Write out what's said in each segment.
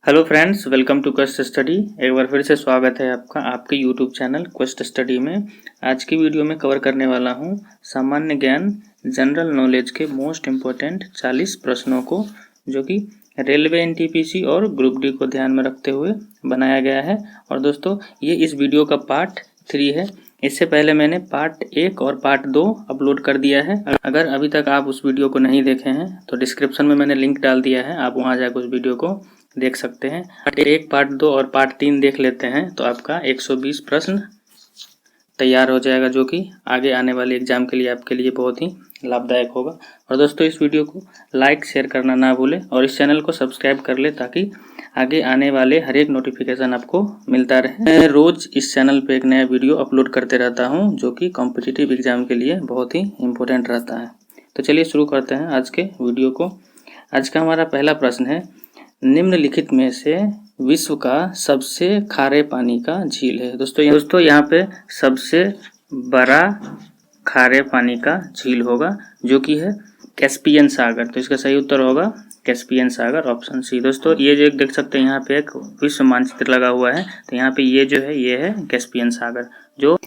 Hello friends, welcome to Quest Study. एक बार फिर से स्वागत है आपका आपके यूट्यूब चैनल क्वेस्ट स्टडी में। आज की वीडियो में कवर करने वाला हूं सामान्य ज्ञान जनरल नॉलेज के मोस्ट इम्पोर्टेंट 40 प्रश्नों को, जो कि रेलवे एनटीपीसी और ग्रुप डी को ध्यान में रखते हुए बनाया गया है। और दोस्तों, ये इस वीडियो का पार्ट 3 है। इससे पहले मैंने पार्ट 1 और पार्ट 2 अपलोड कर दिया है। अगर अभी तक आप उस वीडियो को नहीं देखे हैं तो डिस्क्रिप्शन में मैंने लिंक डाल दिया है, आप वहां जाकर उस वीडियो को देख सकते हैं। पार्ट 2 और पार्ट 3 देख लेते हैं तो आपका 120 प्रश्न तैयार हो जाएगा, जो कि आगे आने वाले एग्जाम के लिए आपके लिए बहुत ही लाभदायक होगा। और दोस्तों, इस वीडियो को लाइक शेयर करना ना भूलें और इस चैनल को सब्सक्राइब कर ले ताकि आगे आने वाले हर एक नोटिफिकेशन आपको मिलता रहे। मैं रोज इस चैनल पे एक नया वीडियो अपलोड करते रहता हूँ, जो कि कॉम्पिटिटिव एग्जाम के लिए बहुत ही इम्पोर्टेंट रहता है। तो चलिए शुरू करते हैं आज के वीडियो को। आज का हमारा पहला प्रश्न है, निम्नलिखित में से विश्व का सबसे खारे पानी का झील है। दोस्तों यहाँ पे सबसे बड़ा खारे पानी का झील होगा, जो कि है कैस्पियन सागर। तो इसका सही उत्तर होगा कैस्पियन सागर, ऑप्शन सी। दोस्तों, ये जो देख सकते हैं यहाँ पे एक विश्व मानचित्र लगा हुआ है, तो यहाँ पे ये जो है ये है कैस्पियन सागर। जो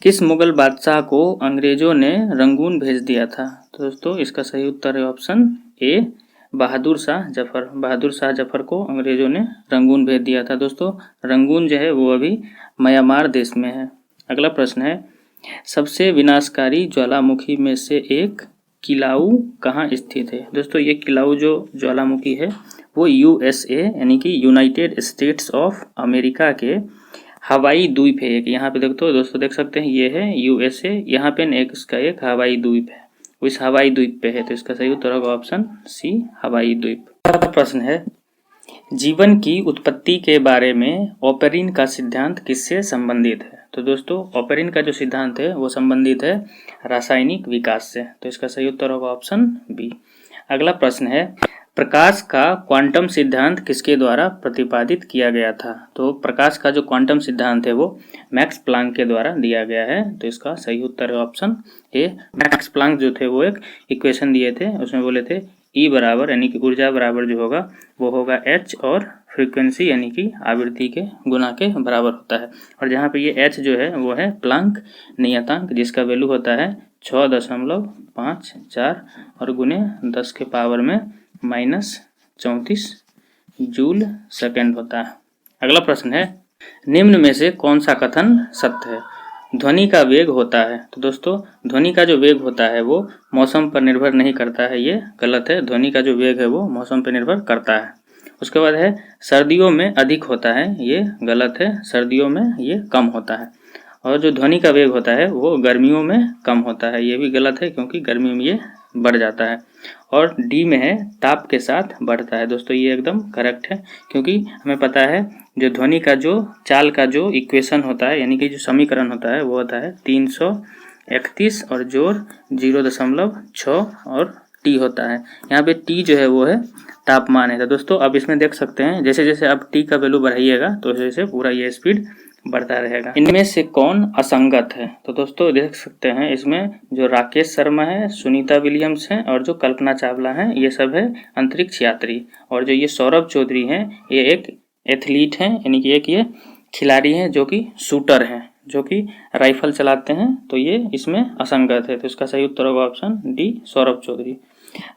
किस मुगल बादशाह को अंग्रेजों ने रंगून भेज दिया था? तो दोस्तों, इसका सही उत्तर है ऑप्शन ए, बहादुर शाह जफर को अंग्रेजों ने रंगून भेज दिया था। दोस्तों, रंगून जो है वो अभी म्यांमार देश में है। अगला प्रश्न है, सबसे विनाशकारी ज्वालामुखी में से एक किलाऊ कहाँ स्थित है? दोस्तों, ये किलाऊ जो ज्वालामुखी है वो यूएसए यानी कि यूनाइटेड स्टेट्स ऑफ अमेरिका के हवाई द्वीप है। एक यहाँ पे दोस्तों देख सकते हैं, ये है यूएसए, यहाँ पे एक इसका एक हवाई द्वीप है, इस हवाई द्वीप पे है। तो इसका सही उत्तर होगा ऑप्शन सी, हवाई द्वीप। प्रश्न है, जीवन की उत्पत्ति के बारे में ओपेरिन का सिद्धांत किससे संबंधित है? तो दोस्तों, ओपेरिन का जो सिद्धांत है वो संबंधित है रासायनिक विकास से। तो इसका सही उत्तर होगा ऑप्शन बी। अगला प्रश्न है, प्रकाश का क्वांटम सिद्धांत किसके द्वारा प्रतिपादित किया गया था? तो प्रकाश का जो क्वांटम सिद्धांत है वो मैक्स प्लांक के द्वारा दिया गया है। तो इसका सही उत्तर है ऑप्शन ए। मैक्स प्लांक जो थे वो एक इक्वेशन दिए थे, उसमें बोले थे ई बराबर यानी कि ऊर्जा बराबर जो होगा वो होगा एच और फ्रीक्वेंसी यानी कि आवृत्ति के गुना के बराबर होता है। और जहाँ पे ये एच जो है वो है प्लांक नियतांक, जिसका वैल्यू होता है 6.54 और गुने 10 के पावर में -34 जूल सेकेंड होता है। अगला प्रश्न है, निम्न में से कौन सा कथन सत्य है? ध्वनि का वेग होता है। तो दोस्तों, ध्वनि का जो वेग होता है वो मौसम पर निर्भर नहीं करता है, ये गलत है। ध्वनि का जो वेग है वो मौसम पर निर्भर करता है। उसके बाद है, सर्दियों में अधिक होता है, ये गलत है, सर्दियों में ये कम होता है। और जो ध्वनि का वेग होता है वो गर्मियों में कम होता है, ये भी गलत है, क्योंकि गर्मियों में ये बढ़ जाता है। और डी में है, ताप के साथ बढ़ता है। दोस्तों, ये एकदम करेक्ट है, क्योंकि हमें पता है जो ध्वनि का जो चाल का जो इक्वेशन होता है यानी कि जो समीकरण होता है वो होता है 331 और जोड़ 0.6 और टी होता है। यहाँ पे टी जो है वो है तापमान है। तो दोस्तों, अब इसमें देख सकते हैं जैसे जैसे आप टी का वैल्यू बढ़ाइएगा तो जैसे पूरा ये स्पीड बढ़ता रहेगा। इनमें से कौन असंगत है? तो दोस्तों देख सकते हैं इसमें जो राकेश शर्मा है, सुनीता विलियम्स हैं और जो कल्पना चावला हैं, ये सब है अंतरिक्ष यात्री। और जो ये सौरभ चौधरी हैं, ये एक एथलीट हैं, यानी कि एक ये खिलाड़ी हैं जो कि शूटर हैं, जो कि राइफल चलाते हैं। तो ये इसमें असंगत है। तो इसका सही उत्तर होगा ऑप्शन डी, सौरभ चौधरी।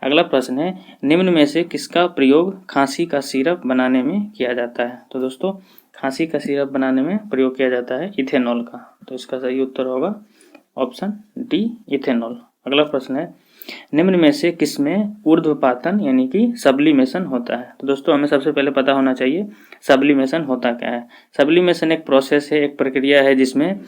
अगला प्रश्न है, निम्न में से किसका प्रयोग खांसी का सिरप बनाने में किया जाता है? तो दोस्तों, खांसी का सिरप बनाने में प्रयोग किया जाता है इथेनॉल का। तो इसका सही उत्तर होगा ऑप्शन डी, इथेनॉल। अगला प्रश्न है, निम्न में से किसमें ऊर्ध्वपातन यानी कि सब्लिमेशन होता है? तो दोस्तों, हमें सबसे पहले पता होना चाहिए सब्लिमेशन होता क्या है। सब्लिमेशन एक प्रोसेस है, एक प्रक्रिया है जिसमें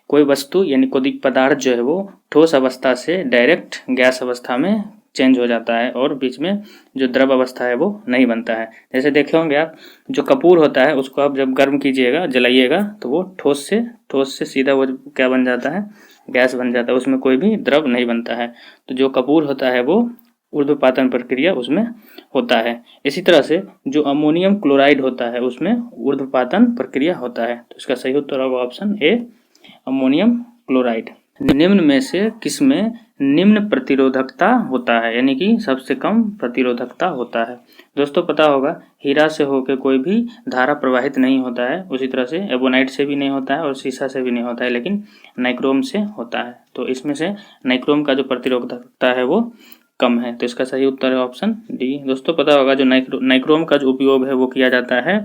कोई वस्तु यानी कोई पदार्थ जो है वो ठोस अवस्था से डायरेक्ट गैस अवस्था में चेंज हो जाता है और बीच में जो द्रव अवस्था है वो नहीं बनता है। जैसे देखे होंगे आप, जो कपूर होता है उसको आप जब गर्म कीजिएगा, जलाइएगा, तो वो ठोस से सीधा वो क्या बन जाता है, गैस बन जाता है, उसमें कोई भी द्रव नहीं बनता है। तो जो कपूर होता है वो ऊर्ध्वपातन प्रक्रिया उसमें होता है। इसी तरह से जो अमोनियम क्लोराइड होता है उसमें ऊर्ध्वपातन प्रक्रिया होता है। तो इसका सही उत्तर होगा ऑप्शन ए, अमोनियम क्लोराइड। निम्न में से किसमें निम्न प्रतिरोधकता होता है, यानी कि सबसे कम प्रतिरोधकता होता है। दोस्तों पता होगा हीरा से होकर कोई भी धारा प्रवाहित नहीं होता है, उसी तरह से एबोनाइट से भी नहीं होता है और सीसा से भी नहीं होता है, लेकिन नाइक्रोम से होता है। तो इसमें से नाइक्रोम का जो प्रतिरोधकता है वो कम है, तो इसका सही उत्तर है ऑप्शन डी। दोस्तों पता होगा जो नाइक्रोम का जो उपयोग है वो किया जाता है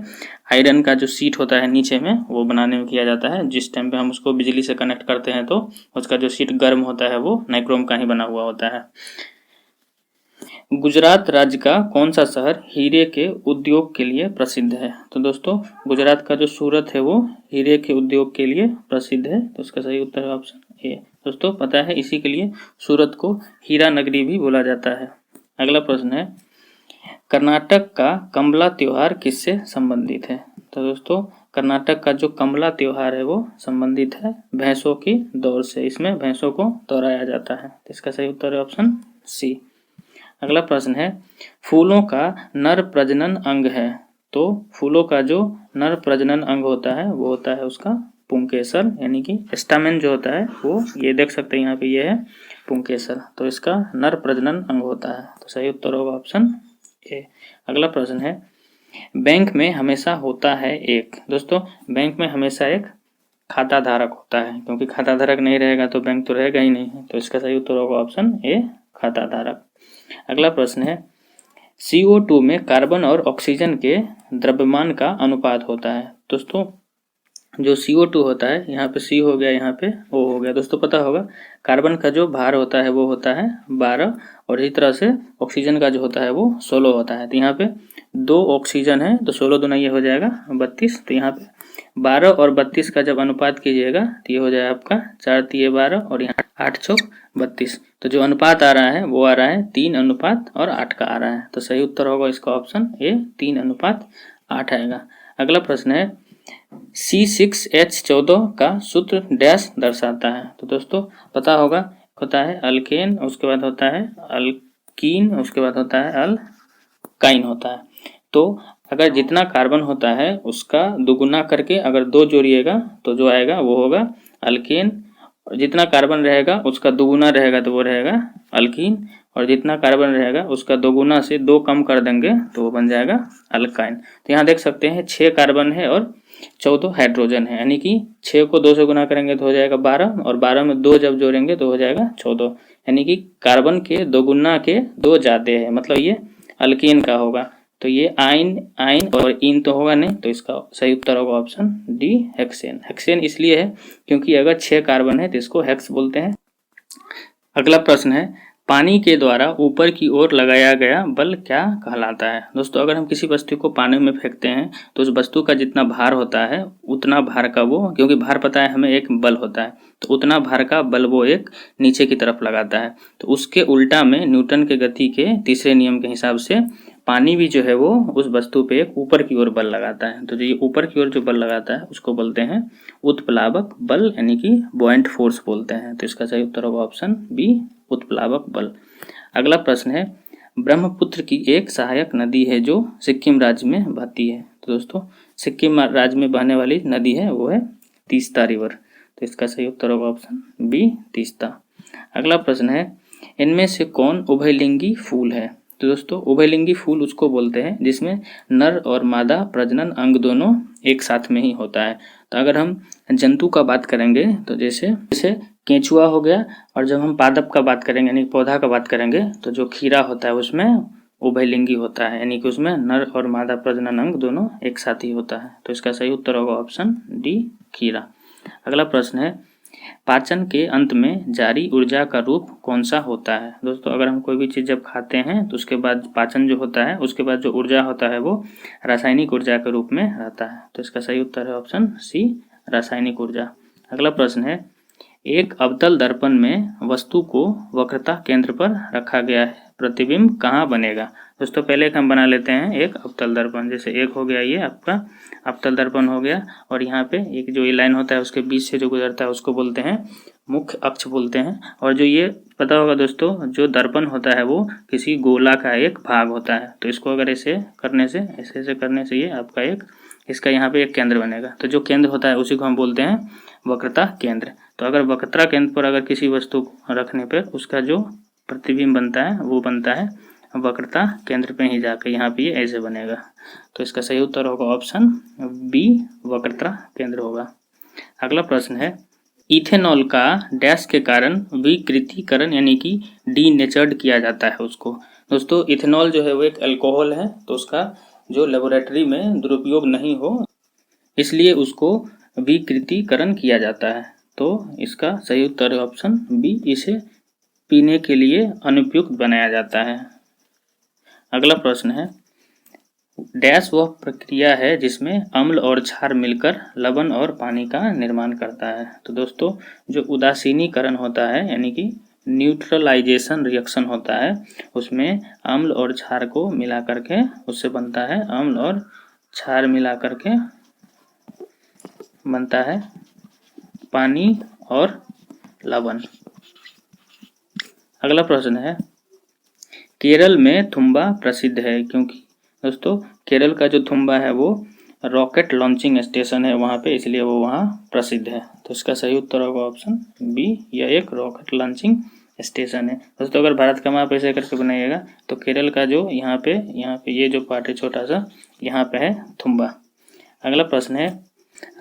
आयरन का जो सीट होता है नीचे में वो बनाने में किया जाता है। जिस टाइम पे हम उसको बिजली से कनेक्ट करते हैं तो उसका जो सीट गर्म होता है वो नाइक्रोम का ही बना हुआ होता है। गुजरात राज्य का कौन सा शहर हीरे के उद्योग के लिए प्रसिद्ध है। तो दोस्तों गुजरात का जो सूरत है वो हीरे के उद्योग के लिए प्रसिद्ध है, तो इसका सही उत्तर है ऑप्शन ए। दोस्तों पता है इसी के लिए सूरत को हीरा नगरी भी बोला जाता है। अगला प्रश्न है कर्नाटक का कमला त्योहार किससे संबंधित है। तो दोस्तों कर्नाटक का जो कमला त्योहार है वो संबंधित है भैंसों की दौड़ से, इसमें भैंसों को दौड़ाया जाता है, तो इसका सही उत्तर है ऑप्शन सी। अगला प्रश्न है फूलों का नर प्रजनन अंग है। तो फूलों का जो नर प्रजनन अंग होता है वो होता है उसका पुंकेसर, यानी कि स्टामेन जो होता है वो ये देख सकते हैं यहाँ पे ये है पुंकेसर, तो इसका नर प्रजनन अंग होता है, तो सही उत्तर होगा ऑप्शन ए। अगला प्रश्न है बैंक में हमेशा होता है एक। दोस्तों बैंक में हमेशा एक खाता धारक होता है, क्योंकि खाता धारक नहीं रहेगा तो बैंक तो रहेगा ही नहीं, तो इसका सही उत्तर होगा ऑप्शन ए खाता धारक। अगला प्रश्न है CO2 में कार्बन और ऑक्सीजन के द्रव्यमान का अनुपात होता है। दोस्तों जो CO2 होता है यहाँ पे C हो गया, यहाँ पे O हो गया। दोस्तों पता होगा कार्बन का जो भार होता है वो होता है 12 और इसी तरह से ऑक्सीजन का जो होता है वो 16 होता है। तो यहाँ पे 2 ऑक्सीजन है तो 16 दूना ये हो जाएगा 32, तो यहाँ पे 12 और 32 का जब अनुपात कीजिएगा तो ये हो जाएगा आपका 4 तिये 12 और यहाँ 8 चौक 32। तो जो अनुपात आ रहा है वो आ रहा है 3:8 का आ रहा है, तो सही उत्तर होगा इसका ऑप्शन ए 3:8 आएगा। अगला प्रश्न है C6H14 का सूत्र डैश दर्शाता है। तो दोस्तों पता होगा होता है अल्केन, उसके बाद होता है अल्कीन, उसके बाद होता है अल्काइन होता है। तो अगर जितना कार्बन होता है उसका दुगुना करके अगर 2 जोड़िएगा तो जो आएगा वो होगा अल्केन, और जितना कार्बन रहेगा उसका दुगुना रहेगा तो वो रहेगा अल्कीन, और जितना कार्बन रहेगा उसका दोगुना से 2 कम कर देंगे तो वो बन जाएगा अल्काइन। तो यहाँ देख सकते हैं 6 कार्बन है और 14 हाइड्रोजन है, यानी कि 6 को 2 से गुना करेंगे तो हो जाएगा 12 और 12 में 2 जब जोड़ेंगे तो हो जाएगा 14, यानी कि कार्बन के दोगुना के 2 ज्यादा है, मतलब ये अल्कीन का होगा। तो ये आइन और इन तो होगा नहीं, तो इसका सही उत्तर होगा ऑप्शन डी हेक्सेन। हेक्सेन इसलिए है क्योंकि अगर 6 कार्बन है तो इसको हेक्स बोलते हैं। अगला प्रश्न है पानी के द्वारा ऊपर की ओर लगाया गया बल क्या कहलाता है। दोस्तों अगर हम किसी वस्तु को पानी में फेंकते हैं तो उस वस्तु का जितना भार होता है उतना भार का वो, क्योंकि भार पता है हमें एक बल होता है, तो उतना भार का बल वो एक नीचे की तरफ लगाता है। तो उसके उल्टा में न्यूटन के गति के तीसरे नियम के हिसाब से पानी भी जो है वो उस वस्तु पे एक ऊपर की ओर बल लगाता है। तो जो ये ऊपर की ओर जो बल लगाता है उसको बोलते हैं उत्प्लावक बल, यानी कि बॉयंट फोर्स बोलते हैं। तो इसका सही उत्तर होगा ऑप्शन बी उत्प्लावक बल। अगला प्रश्न है ब्रह्मपुत्र की एक सहायक नदी है जो सिक्किम राज्य में बहती है। तो दोस्तों सिक्किम राज्य में बहने वाली नदी है वो है तीस्ता रिवर, तो इसका सही उत्तर होगा ऑप्शन बी तीस्ता। अगला प्रश्न है इनमें से कौन उभयलिंगी फूल है। तो दोस्तों उभयलिंगी फूल उसको बोलते हैं जिसमें नर और मादा प्रजनन अंग दोनों एक साथ में ही होता है। तो अगर हम जंतु का बात करेंगे तो जैसे केंचुआ हो गया, और जब हम पादप का बात करेंगे यानी पौधा का बात करेंगे तो जो खीरा होता है उसमें उभयलिंगी होता है, यानी कि उसमें नर और मादा प्रजनन अंग दोनों एक साथ ही होता है। तो इसका सही उत्तर होगा ऑप्शन डी खीरा। अगला प्रश्न है पाचन के अंत में जारी ऊर्जा का रूप कौन सा होता है। दोस्तों अगर हम कोई भी चीज़ जब खाते हैं तो उसके बाद पाचन जो होता है उसके बाद जो ऊर्जा होता है वो रासायनिक ऊर्जा के रूप में रहता है। तो इसका सही उत्तर है ऑप्शन सी रासायनिक ऊर्जा। अगला प्रश्न है एक अवतल दर्पण में वस्तु को वक्रता केंद्र पर रखा गया है, प्रतिबिंब कहाँ बनेगा। दोस्तों पहले हम बना लेते हैं एक अवतल दर्पण। जैसे एक हो गया ये आपका अवतल दर्पण हो गया, और यहाँ पे एक जो ये लाइन होता है उसके बीच से जो गुजरता है उसको बोलते हैं मुख्य अक्ष बोलते हैं। और जो ये पता होगा दोस्तों, जो दर्पण होता है वो किसी गोला का एक भाग होता है। तो इसको अगर ऐसे करने से, ऐसे करने से ये आपका एक, इसका यहाँ पे एक केंद्र बनेगा। तो जो केंद्र होता है उसी को हम बोलते हैं वक्रता केंद्र। तो अगर वक्रता केंद्र पर अगर किसी वस्तु को रखने पर उसका जो प्रतिबिंब बनता है वो बनता है वक्रता केंद्र पे ही जाकर, यहाँ पे ये ऐसे बनेगा। तो इसका सही उत्तर होगा ऑप्शन बी, वक्रता केंद्र होगा। अगला प्रश्न है, इथेनॉल का डैश के कारण विकृतीकरण यानी कि डीनेचर्ड किया जाता है उसको। दोस्तों इथेनॉल जो है वो एक अल्कोहल है, तो उसका जो लेबोरेटरी में दुरुपयोग नहीं हो इसलिए उसको विकृतीकरण किया जाता है। तो इसका सही उत्तर है ऑप्शन बी, इसे पीने के लिए अनुपयुक्त बनाया जाता है। अगला प्रश्न है, डैश वह प्रक्रिया है जिसमें अम्ल और क्षार मिलकर लवण और पानी का निर्माण करता है। तो दोस्तों जो उदासीनीकरण होता है यानी कि न्यूट्रलाइजेशन रिएक्शन होता है, उसमें अम्ल और क्षार को मिला करके उससे बनता है, अम्ल और क्षार मिला करके बनता है पानी और लवण। अगला प्रश्न है, केरल में थुम्बा प्रसिद्ध है क्योंकि। दोस्तों केरल का जो थुम्बा है वो रॉकेट लॉन्चिंग स्टेशन है वहाँ पे, इसलिए वो वहाँ प्रसिद्ध है। तो इसका सही उत्तर होगा ऑप्शन बी, यह एक रॉकेट लॉन्चिंग स्टेशन है। दोस्तों अगर भारत का मैप ऐसे करके बनाइएगा तो केरल का जो यहाँ पे ये जो पार्ट है छोटा सा, यहाँ पे है थुम्बा। अगला प्रश्न है,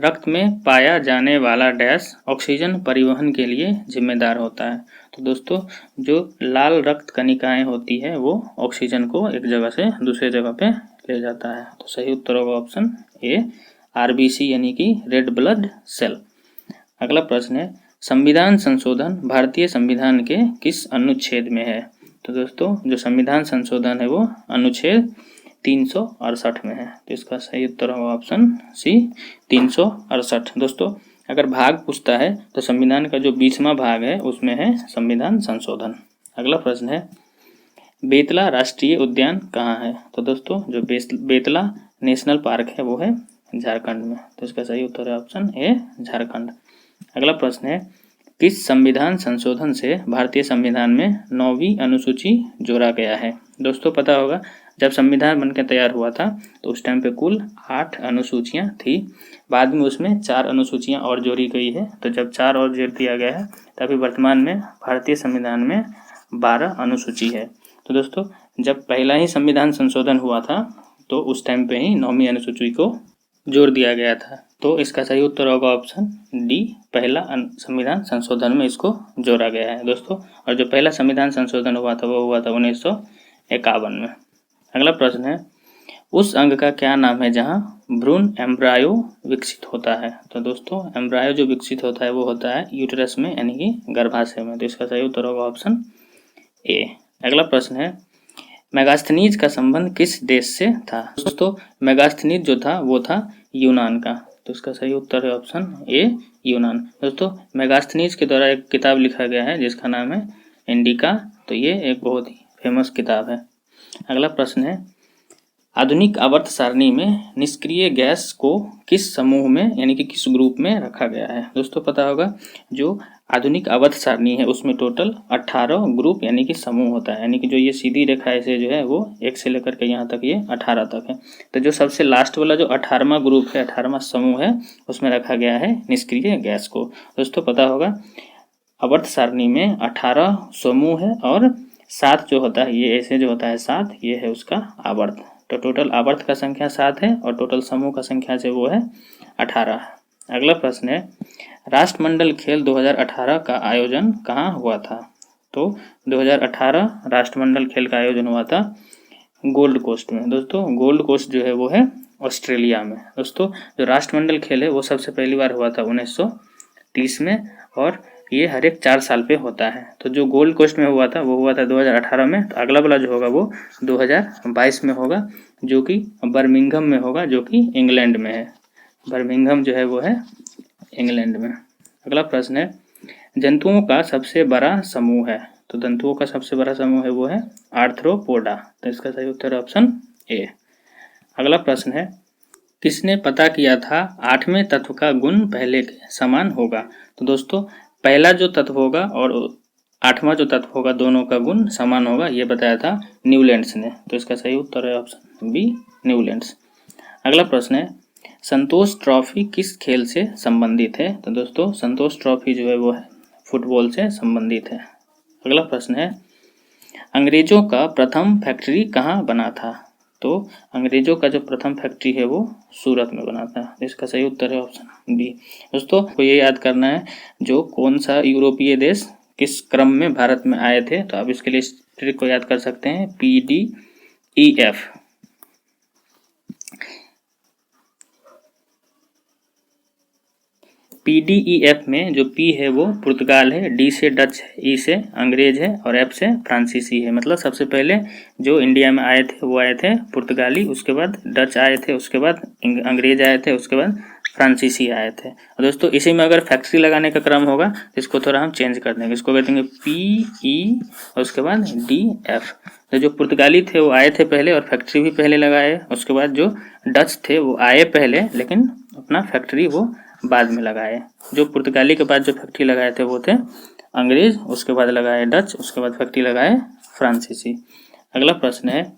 रक्त में पाया जाने वाला डैश ऑक्सीजन परिवहन के लिए जिम्मेदार होता है। तो दोस्तों जो लाल रक्त कणिकाएं होती है वो ऑक्सीजन को एक जगह से दूसरे जगह पे ले जाता है। तो सही उत्तर होगा ऑप्शन ए, आरबीसी यानी कि रेड ब्लड सेल। अगला प्रश्न है, संविधान संशोधन भारतीय संविधान के किस अनुच्छेद में है। तो दोस्तों जो संविधान संशोधन है वो अनुच्छेद 368 में है। तो इसका सही उत्तर होगा ऑप्शन सी, 368। दोस्तों अगर भाग पूछता है तो संविधान का जो 20वां भाग है उसमें है संविधान संशोधन। अगला प्रश्न है, बेतला राष्ट्रीय उद्यान कहाँ है। तो दोस्तों जो बेतला नेशनल पार्क है वो है झारखंड में। तो इसका सही उत्तर है ऑप्शन ए, झारखंड। अगला प्रश्न है, किस संविधान संशोधन से भारतीय संविधान में 9वीं अनुसूची जोड़ा गया है। दोस्तों पता होगा जब संविधान बनकर तैयार हुआ था तो उस टाइम पे कुल 8 अनुसूचियां थी, बाद में उसमें 4 अनुसूचियां और जोड़ी गई है। तो जब 4 और जोड़ दिया गया है तभी वर्तमान में भारतीय संविधान में 12 अनुसूची है। तो दोस्तों जब पहला ही संविधान संशोधन हुआ था तो उस टाइम पे ही 9वीं अनुसूची को जोड़ दिया गया था। तो इसका सही उत्तर होगा ऑप्शन डी, पहला संविधान संशोधन में इसको जोड़ा गया है दोस्तों। और जो पहला संविधान संशोधन हुआ था वो हुआ था 1951 में। अगला प्रश्न है, उस अंग का क्या नाम है जहां भ्रूण एम्ब्रायो विकसित होता है। तो दोस्तों एम्ब्रायो जो विकसित होता है वो होता है यूटेरस में यानी कि गर्भाशय में। तो इसका सही उत्तर होगा ऑप्शन ए। अगला प्रश्न है, मेगास्थनीज का संबंध किस देश से था। दोस्तों मेगास्थनीज जो था वो था यूनान का। तो इसका सही उत्तर है ऑप्शन ए, यूनान। दोस्तों मेगास्थनीज के द्वारा एक किताब लिखा गया है जिसका नाम है इंडिका। तो ये एक बहुत ही फेमस किताब है। अगला प्रश्न है, आधुनिक आवर्त सारणी में निष्क्रिय गैस को किस समूह में यानी कि किस ग्रुप में रखा गया है। दोस्तों पता होगा जो आधुनिक आवर्त सारणी है उसमें टोटल 18 ग्रुप यानी कि समूह होता है, यानी कि जो ये सीधी रेखा ऐसे जो है वो 1 से लेकर के यहाँ तक ये 18 तक है। तो जो सबसे लास्ट वाला जो 18वां ग्रुप है, 18वां समूह है, उसमें रखा गया है निष्क्रिय गैस को। दोस्तों पता होगा आवर्त सारणी में 18 समूह है और 7 जो होता है ये ऐसे जो होता है 7, ये है उसका आवर्त। तो टोटल आवर्त का संख्या 7 है और टोटल समूह का संख्या से वो है 18। अगला प्रश्न है, राष्ट्रमंडल खेल 2018 का आयोजन कहाँ हुआ था। तो 2018 राष्ट्रमंडल खेल का आयोजन हुआ था गोल्ड कोस्ट में। दोस्तों गोल्ड कोस्ट जो है वो है ऑस्ट्रेलिया में। दोस्तों जो राष्ट्रमंडल खेल है वो सबसे पहली बार हुआ था 1930 में और ये हर एक 4 साल पे होता है। तो जो गोल्ड कोस्ट में हुआ था वो हुआ था 2018 में। तो अगला वाला जो होगा वो 2022 में होगा जो कि बर्मिंघम में होगा, जो कि इंग्लैंड में है। बर्मिंघम जो है वो है इंग्लैंड में। अगला प्रश्न है, जंतुओं का सबसे बड़ा समूह है। तो जंतुओं का सबसे बड़ा समूह है वो है आर्थ्रोपोडा। तो इसका सही उत्तर है ऑप्शन ए। अगला प्रश्न है, किसने पता किया था 8वें तत्व का गुण पहले के समान होगा। तो दोस्तों पहला जो तत्व होगा और 8वां जो तत्व होगा दोनों का गुण समान होगा, ये बताया था न्यूलैंड्स ने। तो इसका सही उत्तर है ऑप्शन बी, न्यूलैंड्स। अगला प्रश्न है, संतोष ट्रॉफी किस खेल से संबंधित है? तो दोस्तों संतोष ट्रॉफी जो है वो फुटबॉल से संबंधित है। अगला प्रश्न है, अंग्रेजों का प्रथम फैक्ट्री कहाँ बना था? तो अंग्रेजों का जो प्रथम फैक्ट्री है वो सूरत में बना था। इसका सही उत्तर है ऑप्शन बी। दोस्तों को ये याद करना है जो कौन सा यूरोपीय देश किस क्रम में भारत में आए थे, तो आप इसके लिए इस ट्रिक को याद कर सकते हैं, PDEF। PDEF में जो P है वो पुर्तगाल है, D से डच है, E से अंग्रेज है और F से फ्रांसीसी है। मतलब सबसे पहले जो इंडिया में आए थे वो आए थे पुर्तगाली, उसके बाद डच आए थे, उसके बाद अंग्रेज आए थे, उसके बाद फ्रांसीसी आए थे। और दोस्तों इसी में अगर फैक्ट्री लगाने का क्रम होगा तो इसको थोड़ा हम चेंज कर देंगे, इसको कर देंगे PE और उसके बाद DF। तो जो पुर्तगाली थे वो आए थे पहले और फैक्ट्री भी पहले लगाए, उसके बाद जो डच थे वो आए पहले लेकिन अपना फैक्ट्री वो बाद में लगाए। जो पुर्तगाली के बाद जो फैक्ट्री लगाए थे वो थे अंग्रेज, उसके बाद लगाए डच, उसके बाद फैक्ट्री लगाए फ्रांसीसी। अगला प्रश्न है,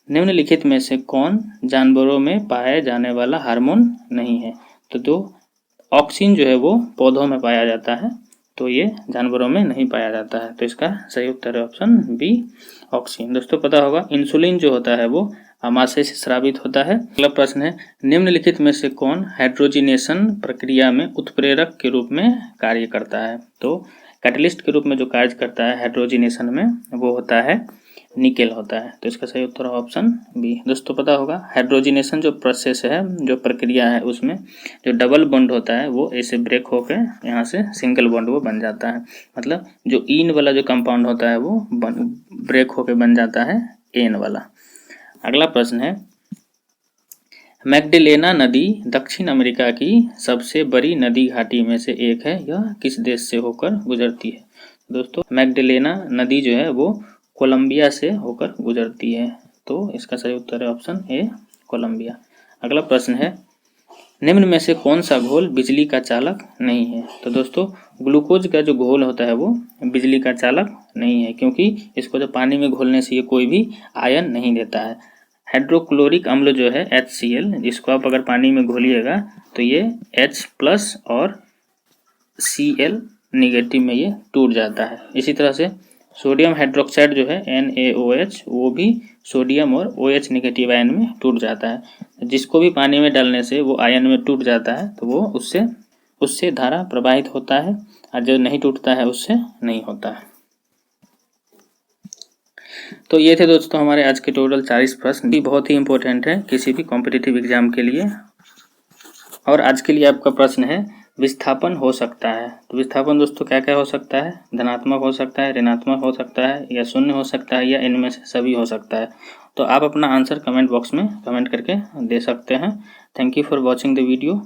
निम्नलिखित में से कौन जानवरों में पाया जाने वाला हार्मोन नहीं है? तो ऑक्सिन जो है वो पौधों में पाया जाता है, तो ये जानवरों में नहीं पाया जाता है। तो इसका सही उत्तर है ऑप्शन बी, ऑक्सिन। दोस्तों पता होगा इंसुलिन जो होता है वो आमाशय से स्रावित होता है। अगला प्रश्न है, निम्नलिखित में से कौन हाइड्रोजिनेशन प्रक्रिया में उत्प्रेरक के रूप में कार्य करता है? तो कैटलिस्ट के रूप में जो कार्य करता है हाइड्रोजिनेशन में वो होता है निकेल होता है। तो इसका सही उत्तर है ऑप्शन बी। दोस्तों पता होगा हाइड्रोजिनेशन जो प्रोसेस है, जो प्रक्रिया है, उसमें जो डबल बॉन्ड होता है वो ऐसे ब्रेक होकर यहाँ से सिंगल बॉन्ड वो बन जाता है। मतलब जो इन वाला जो कंपाउंड होता है वो ब्रेक होकर बन जाता है एन वाला। अगला प्रश्न है, मैग्डेलेना नदी दक्षिण अमेरिका की सबसे बड़ी नदी घाटी में से एक है, यह किस देश से होकर गुजरती है? दोस्तों मैग्डेलेना नदी जो है वो कोलंबिया से होकर गुजरती है। तो इसका सही उत्तर है ऑप्शन ए, कोलंबिया। अगला प्रश्न है, निम्न में से कौन सा घोल बिजली का चालक नहीं है? तो दोस्तों ग्लूकोज का जो घोल होता है वो बिजली का चालक नहीं है, क्योंकि इसको जब पानी में घोलने से ये कोई भी आयन नहीं देता है। हाइड्रोक्लोरिक अम्ल जो है HCl, जिसको आप अगर पानी में घोलिएगा तो ये H+ और Cl निगेटिव में ये टूट जाता है। इसी तरह से सोडियम हाइड्रोक्साइड जो है NaOH, वो भी सोडियम और OH निगेटिव आयन में टूट जाता है। जिसको भी पानी में डालने से वो आयन में टूट जाता है तो वो उससे धारा प्रवाहित होता है, और जो नहीं टूटता है उससे नहीं होता है। तो ये थे दोस्तों हमारे आज के टोटल 40 प्रश्न, भी बहुत ही इंपॉर्टेंट है किसी भी कॉम्पिटिटिव एग्जाम के लिए। और आज के लिए आपका प्रश्न है, विस्थापन हो सकता है। तो विस्थापन दोस्तों क्या क्या हो सकता है? धनात्मक हो सकता है, ऋणात्मक हो सकता है, या शून्य हो सकता है, या इनमें से सभी हो सकता है। तो आप अपना आंसर कमेंट बॉक्स में कमेंट करके दे सकते हैं। Thank you for watching the video.